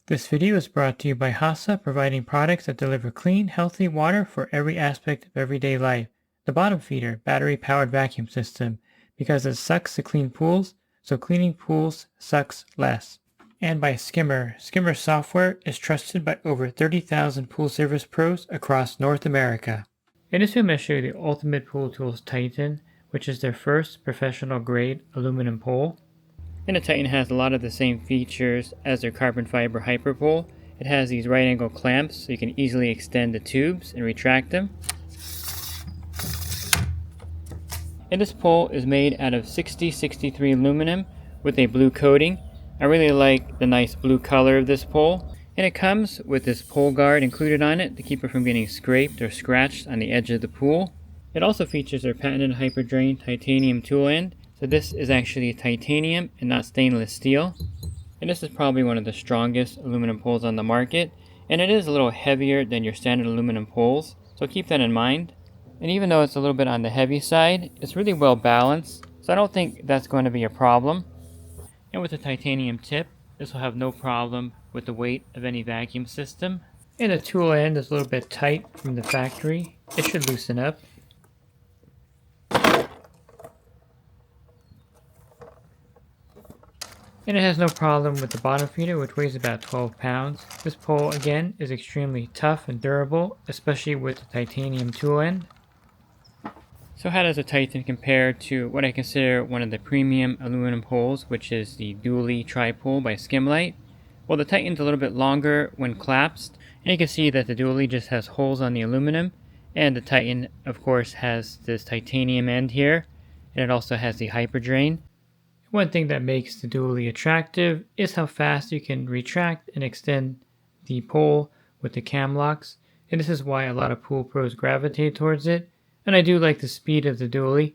This video is brought to you by HASA, providing products that deliver clean, healthy water for every aspect of everyday life. The bottom feeder, battery-powered vacuum system, because it sucks to clean pools, so cleaning pools sucks less. And by Skimmer. Skimmer software is trusted by over 30,000 pool service pros across North America. In this video, I'm going to show you the Ultimate Pool Tools Titan, which is their first professional-grade aluminum pole. And the Titan has a lot of the same features as their carbon fiber HyperPole. It has these right angle clamps so you can easily extend the tubes and retract them. And this pole is made out of 6063 aluminum with a blue coating. I really like the nice blue color of this pole. And it comes with this pole guard included on it to keep it from getting scraped or scratched on the edge of the pool. It also features their patented HyperDrain Titanium tool end. So this is actually titanium and not stainless steel. And this is probably one of the strongest aluminum poles on the market. And it is a little heavier than your standard aluminum poles, so keep that in mind. And even though it's a little bit on the heavy side, it's really well balanced, so I don't think that's going to be a problem. And with the titanium tip, this will have no problem with the weight of any vacuum system. And the tool end is a little bit tight from the factory. It should loosen up. And it has no problem with the bottom feeder, which weighs about 12 pounds. This pole, again, is extremely tough and durable, especially with the titanium tool end. So how does the Titan compare to what I consider one of the premium aluminum poles, which is the Dually tri-pole by Skimlite? Well, the Titan's a little bit longer when collapsed, and you can see that the Dually just has holes on the aluminum, and the Titan, of course, has this titanium end here, and it also has the HyperDrain. One thing that makes the Dually attractive is how fast you can retract and extend the pole with the cam locks, and this is why a lot of pool pros gravitate towards it. And I do like the speed of the Dually,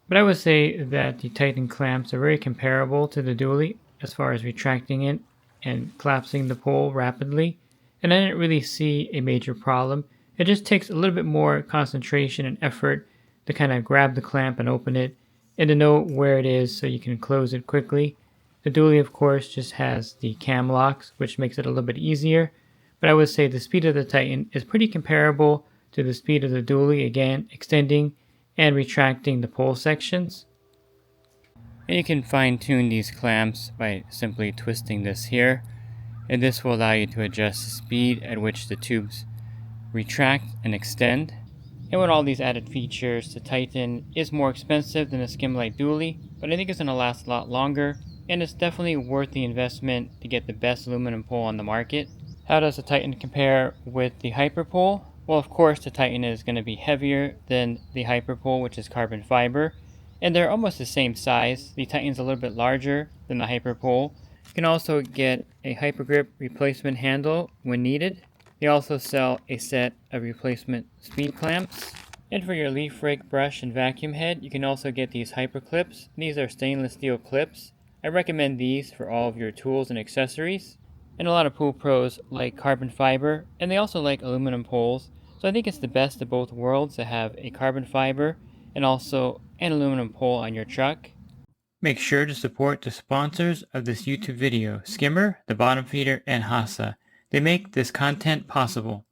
but I would say that the Titan clamps are very comparable to the Dually as far as retracting it and collapsing the pole rapidly, and I didn't really see a major problem. It just takes a little bit more concentration and effort to kind of grab the clamp and open it, and to know where it is so you can close it quickly. The Dually, of course, just has the cam locks, which makes it a little bit easier, but I would say the speed of the Titan is pretty comparable to the speed of the Dually, again, extending and retracting the pole sections. And you can fine-tune these clamps by simply twisting this here, and this will allow you to adjust the speed at which the tubes retract and extend. And with all these added features, the Titan is more expensive than the Skimlite Dually, but I think it's going to last a lot longer, and it's definitely worth the investment to get the best aluminum pole on the market. How does the Titan compare with the HyperPole? Well, of course, the Titan is going to be heavier than the HyperPole, which is carbon fiber, and they're almost the same size. The Titan's a little bit larger than the HyperPole. You can also get a HyperGrip replacement handle when needed. They also sell a set of replacement speed clamps. And for your leaf rake, brush, and vacuum head, you can also get these Hyper clips. These are stainless steel clips. I recommend these for all of your tools and accessories. And a lot of pool pros like carbon fiber, and they also like aluminum poles. So I think it's the best of both worlds to have a carbon fiber and also an aluminum pole on your truck. Make sure to support the sponsors of this YouTube video, Skimmer, the Bottom Feeder, and HASA. They make this content possible.